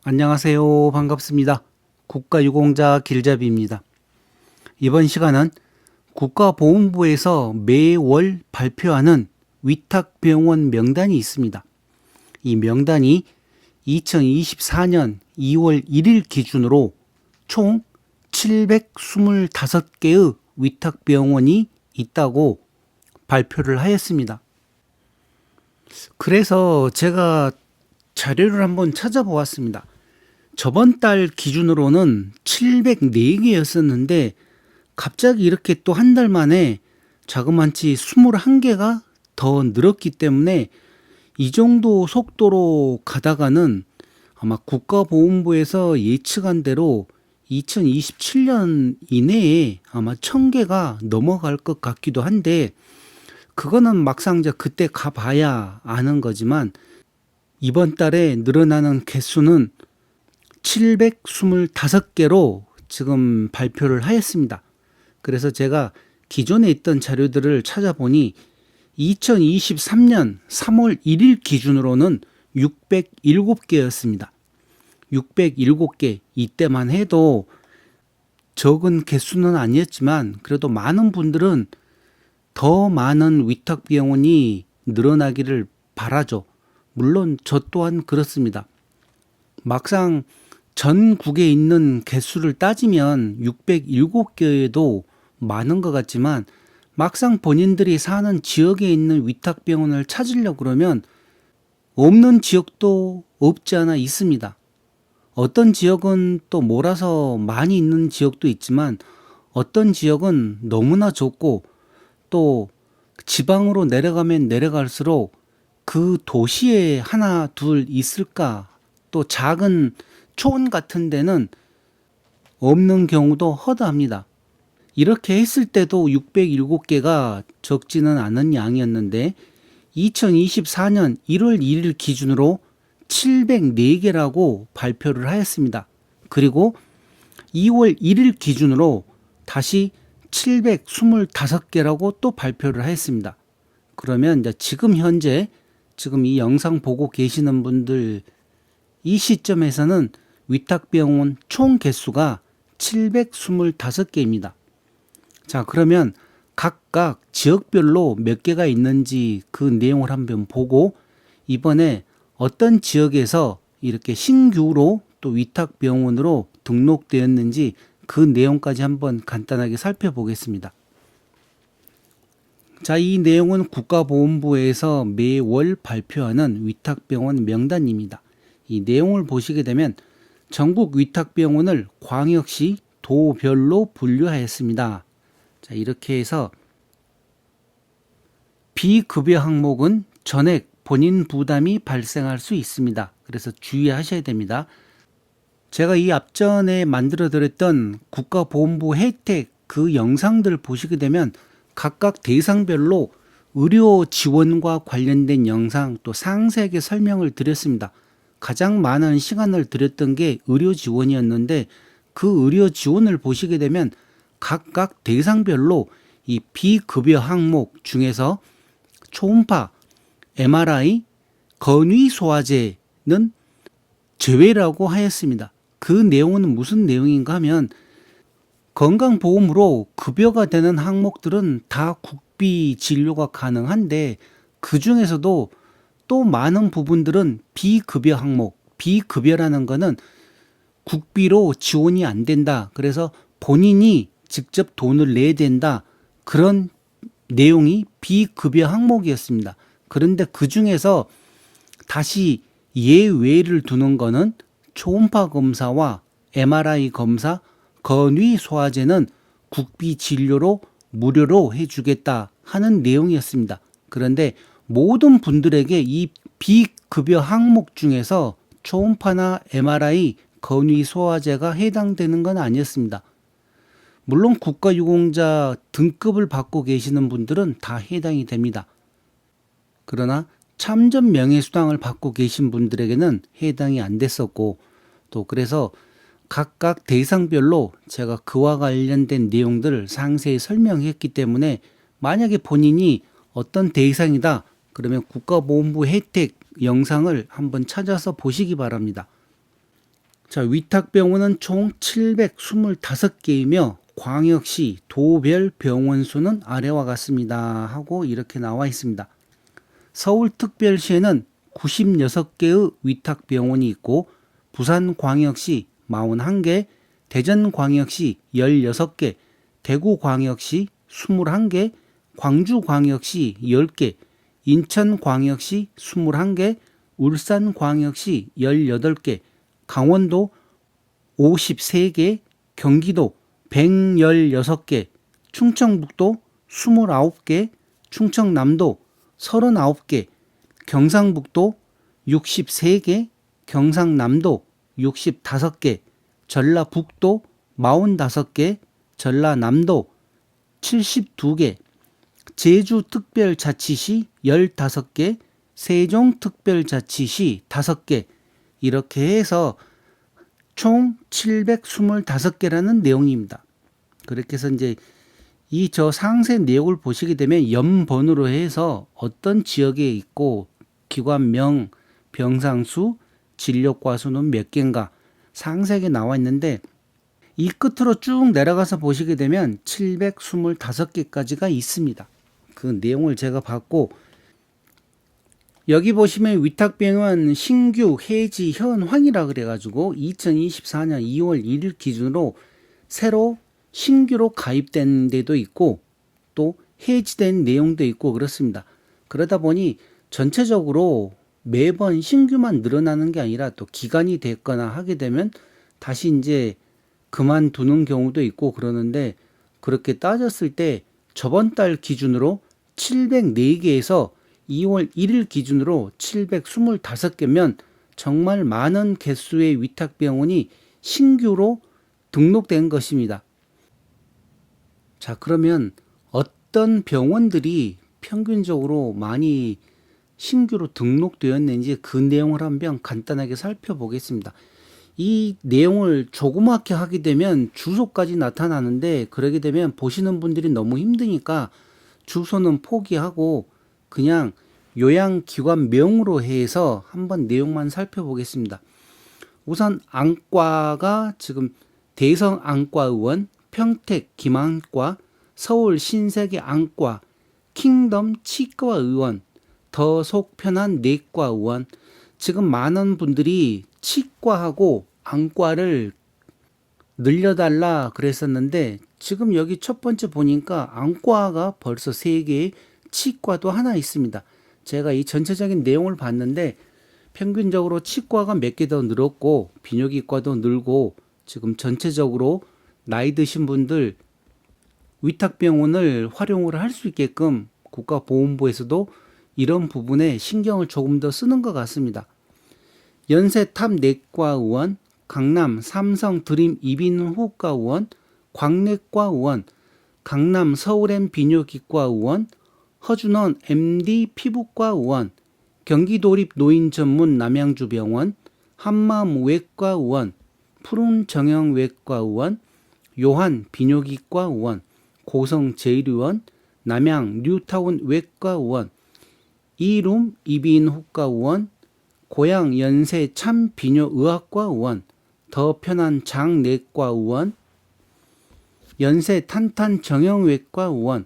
안녕하세요. 반갑습니다. 국가유공자 길잡이입니다. 이번 시간은 국가보훈부에서 매월 발표하는 위탁병원 명단이 있습니다. 이 명단이 2024년 2월 1일 기준으로 총 725개의 위탁병원이 있다고 발표를 하였습니다. 그래서 제가 자료를 한번 찾아보았습니다. 저번 달 기준으로는 704개였었는데 갑자기 이렇게 또 한 달 만에 자그마치 21개가 더 늘었기 때문에 이 정도 속도로 가다가는 아마 국가보훈부에서 예측한 대로 2027년 이내에 아마 1000개가 넘어갈 것 같기도 한데 그거는 막상 이제 그때 가봐야 아는 거지만 이번 달에 늘어나는 개수는 725개로 지금 발표를 하였습니다. 그래서 제가 기존에 있던 자료들을 찾아보니 2023년 3월 1일 기준으로는 607개였습니다. 607개, 이때만 해도 적은 개수는 아니었지만 그래도 많은 분들은 더 많은 위탁병원이 늘어나기를 바라죠. 물론 저 또한 그렇습니다. 막상 전국에 있는 개수를 따지면 607개도 많은 것 같지만 막상 본인들이 사는 지역에 있는 위탁병원을 찾으려고 그러면 없는 지역도 없지 않아 있습니다. 어떤 지역은 또 몰아서 많이 있는 지역도 있지만 어떤 지역은 너무나 좁고 또 지방으로 내려가면 내려갈수록 그 도시에 하나 둘 있을까, 또 작은 초원 같은 데는 없는 경우도 허다합니다. 이렇게 했을 때도 607개가 적지는 않은 양이었는데 2024년 1월 1일 기준으로 704개라고 발표를 하였습니다. 그리고 2월 1일 기준으로 다시 725개라고 또 발표를 하였습니다. 그러면 이제 지금 현재 지금 이 영상 보고 계시는 분들 이 시점에서는 위탁병원 총 개수가 725개입니다. 자, 그러면 각각 지역별로 몇 개가 있는지 그 내용을 한번 보고 이번에 어떤 지역에서 이렇게 신규로 또 위탁병원으로 등록되었는지 그 내용까지 한번 간단하게 살펴보겠습니다. 자, 이 내용은 국가보훈부에서 매월 발표하는 위탁병원 명단입니다. 이 내용을 보시게 되면 전국 위탁병원을 광역시 도별로 분류하였습니다. 자, 이렇게 해서 비급여 항목은 전액 본인 부담이 발생할 수 있습니다. 그래서 주의하셔야 됩니다. 제가 이 앞전에 만들어 드렸던 국가보훈부 혜택 그 영상들 보시게 되면 각각 대상별로 의료 지원과 관련된 영상 또 상세하게 설명을 드렸습니다. 가장 많은 시간을 들였던 게 의료 지원이었는데 그 의료 지원을 보시게 되면 각각 대상별로 이 비급여 항목 중에서 초음파, MRI, 건위소화제는 제외라고 하였습니다. 그 내용은 무슨 내용인가 하면 건강보험으로 급여가 되는 항목들은 다 국비 진료가 가능한데 그 중에서도 또 많은 부분들은 비급여 항목, 비급여라는 거는 국비로 지원이 안 된다. 그래서 본인이 직접 돈을 내야 된다. 그런 내용이 비급여 항목이었습니다. 그런데 그 중에서 다시 예외를 두는 거는 초음파 검사와 MRI 검사, 건위소화제는 국비 진료로 무료로 해주겠다 하는 내용이었습니다. 그런데 모든 분들에게 이 비급여 항목 중에서 초음파나 MRI, 건위소화제가 해당되는 건 아니었습니다. 물론 국가유공자 등급을 받고 계시는 분들은 다 해당이 됩니다. 그러나 참전 명예수당을 받고 계신 분들에게는 해당이 안 됐었고 또 그래서 각각 대상별로 제가 그와 관련된 내용들을 상세히 설명했기 때문에 만약에 본인이 어떤 대상이다 그러면 국가보훈부 혜택 영상을 한번 찾아서 보시기 바랍니다. 자, 위탁병원은 총 725개이며 광역시 도별 병원 수는 아래와 같습니다 하고 이렇게 나와 있습니다. 서울특별시에는 96개의 위탁병원이 있고 부산광역시 41개, 대전광역시 16개, 대구광역시 21개, 광주광역시 10개, 인천광역시 21개, 울산광역시 18개, 강원도 53개, 경기도 116개, 충청북도 29개, 충청남도 39개, 경상북도 63개, 경상남도 65개, 전라북도 45개, 전라남도 72개, 제주특별자치시 15개, 세종특별자치시 5개, 이렇게 해서 총 725개라는 내용입니다. 그렇게 해서 이제 이 저 상세 내용을 보시게 되면 연번으로 해서 어떤 지역에 있고 기관명, 병상수, 진료과 수는 몇 개인가 상세하게 나와 있는데 이 끝으로 쭉 내려가서 보시게 되면 725개까지가 있습니다. 그 내용을 제가 봤고 여기 보시면 위탁병원 신규 해지 현황이라 그래가지고 2024년 2월 1일 기준으로 새로 신규로 가입된 데도 있고 또 해지된 내용도 있고 그렇습니다. 그러다 보니 전체적으로 매번 신규만 늘어나는 게 아니라 또 기간이 됐거나 하게 되면 다시 이제 그만두는 경우도 있고 그러는데 그렇게 따졌을 때 저번 달 기준으로 704개에서 2월 1일 기준으로 725개면 정말 많은 개수의 위탁병원이 신규로 등록된 것입니다. 자, 그러면 어떤 병원들이 평균적으로 많이 신규로 등록되었는지 그 내용을 한번 간단하게 살펴보겠습니다. 이 내용을 조그맣게 하게 되면 주소까지 나타나는데 그러게 되면 보시는 분들이 너무 힘드니까 주소는 포기하고 그냥 요양기관명으로 해서 한번 내용만 살펴보겠습니다. 우선 안과가 지금 대성안과의원, 평택 김안과, 서울 신세계 안과, 킹덤 치과의원, 더 속 편한 내과의원. 지금 많은 분들이 치과하고 안과를 늘려달라 그랬었는데 지금 여기 첫 번째 보니까 안과가 벌써 3개, 치과도 하나 있습니다. 제가 이 전체적인 내용을 봤는데 평균적으로 치과가 몇 개 더 늘었고 비뇨기과도 늘고 지금 전체적으로 나이 드신 분들 위탁병원을 활용을 할 수 있게끔 국가보건부에서도 이런 부분에 신경을 조금 더 쓰는 것 같습니다. 연세탑 내과의원, 강남 삼성 드림 이비인후과의원, 광내과의원, 강남 서울엠 비뇨기과의원, 허준원 MD 피부과의원, 경기도립 노인전문 남양주병원, 한마음외과의원, 푸른정형외과의원, 요한 비뇨기과의원, 고성제일의원, 남양 뉴타운 외과의원, 이룸 이비인후과의원, 고양 연세 참 비뇨의학과의원, 더 편한 장내과의원, 연세 탄탄 정형외과의원,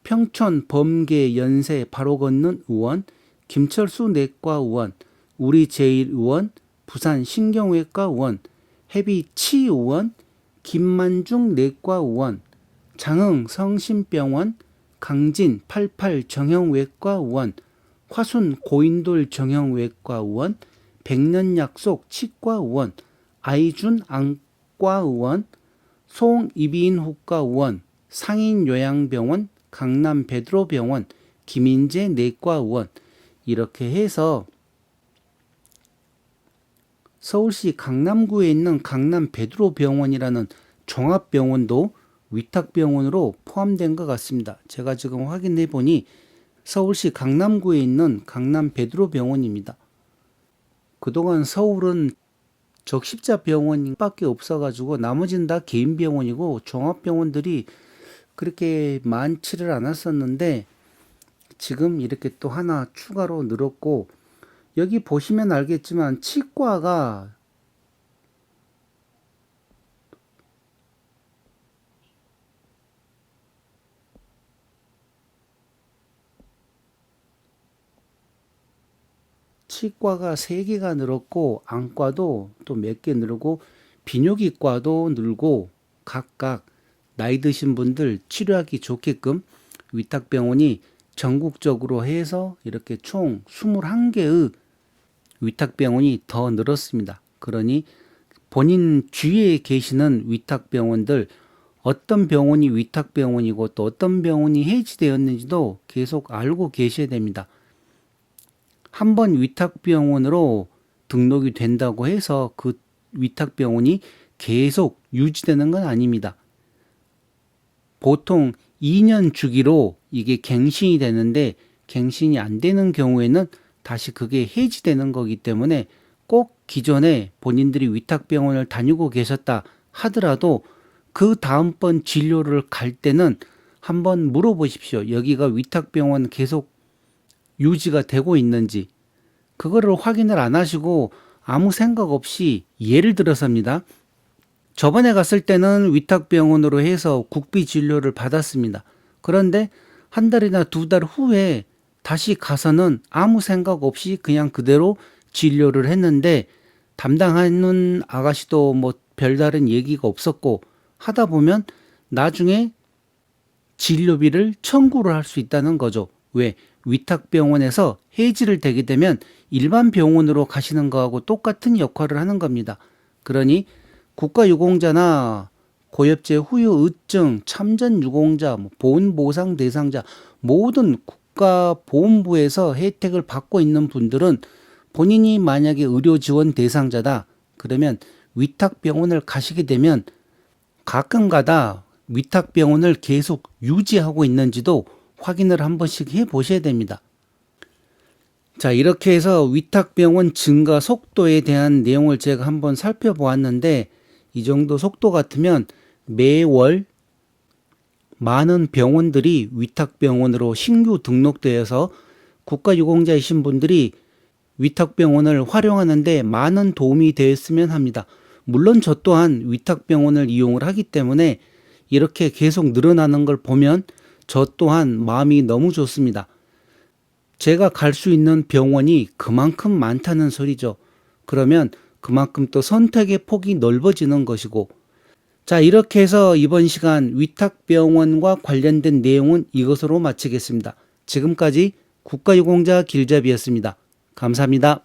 평촌 범계 연세 바로 걷는 의원, 김철수 내과의원, 우리 제일의원, 부산 신경외과의원, 해비치의원, 김만중 내과의원, 장흥 성심병원, 강진 88 정형외과의원, 화순 고인돌 정형외과의원, 백년약속 치과의원, 아이준 안과의원, 송이비인후과의원, 상인요양병원, 강남 베드로병원, 김인재 내과의원 이렇게 해서 서울시 강남구에 있는 강남 베드로병원이라는 종합병원도 위탁병원으로 포함된 것 같습니다. 제가 지금 확인해 보니 서울시 강남구에 있는 강남 베드로병원입니다. 그동안 서울은 적십자병원밖에 없어가지고 나머지는 다 개인 병원이고 종합병원들이 그렇게 많지를 않았었는데 지금 이렇게 또 하나 추가로 늘었고 여기 보시면 알겠지만 치과가 치과가 3개가 늘었고 안과도 또 몇 개 늘고 비뇨기과도 늘고 각각 나이 드신 분들 치료하기 좋게끔 위탁병원이 전국적으로 해서 이렇게 총 21개의 위탁병원이 더 늘었습니다. 그러니 본인 주위에 계시는 위탁병원들 어떤 병원이 위탁병원이고 또 어떤 병원이 해지되었는지도 계속 알고 계셔야 됩니다. 한번 위탁병원으로 등록이 된다고 해서 그 위탁병원이 계속 유지되는 건 아닙니다. 보통 2년 주기로 이게 갱신이 되는데 갱신이 안 되는 경우에는 다시 그게 해지되는 거기 때문에 꼭 기존에 본인들이 위탁병원을 다니고 계셨다 하더라도 그 다음번 진료를 갈 때는 한번 물어보십시오. 여기가 위탁병원 계속 유지가 되고 있는지. 그거를 확인을 안 하시고 아무 생각 없이 예를 들어서입니다. 저번에 갔을 때는 위탁병원으로 해서 국비 진료를 받았습니다. 그런데 한 달이나 2달 후에 다시 가서는 아무 생각 없이 그냥 그대로 진료를 했는데 담당하는 아가씨도 뭐 별다른 얘기가 없었고 하다 보면 나중에 진료비를 청구를 할 수 있다는 거죠. 왜? 위탁병원에서 해지를 되게 되면 일반 병원으로 가시는 거하고 똑같은 역할을 하는 겁니다. 그러니 국가유공자나 고엽제 후유 의증, 참전유공자, 보훈보상 대상자 모든 국가보험부에서 혜택을 받고 있는 분들은 본인이 만약에 의료지원 대상자다 그러면 위탁병원을 가시게 되면 가끔가다 위탁병원을 계속 유지하고 있는지도 확인을 한 번씩 해 보셔야 됩니다. 자, 이렇게 해서 위탁병원 증가 속도에 대한 내용을 제가 한번 살펴보았는데 이 정도 속도 같으면 매월 많은 병원들이 위탁병원으로 신규 등록되어서 국가유공자이신 분들이 위탁병원을 활용하는데 많은 도움이 되었으면 합니다. 물론 저 또한 위탁병원을 이용을 하기 때문에 이렇게 계속 늘어나는 걸 보면 저 또한 마음이 너무 좋습니다. 제가 갈 수 있는 병원이 그만큼 많다는 소리죠. 그러면 그만큼 또 선택의 폭이 넓어지는 것이고 자, 이렇게 해서 이번 시간 위탁병원과 관련된 내용은 이것으로 마치겠습니다. 지금까지 국가유공자 길잡이였습니다. 감사합니다.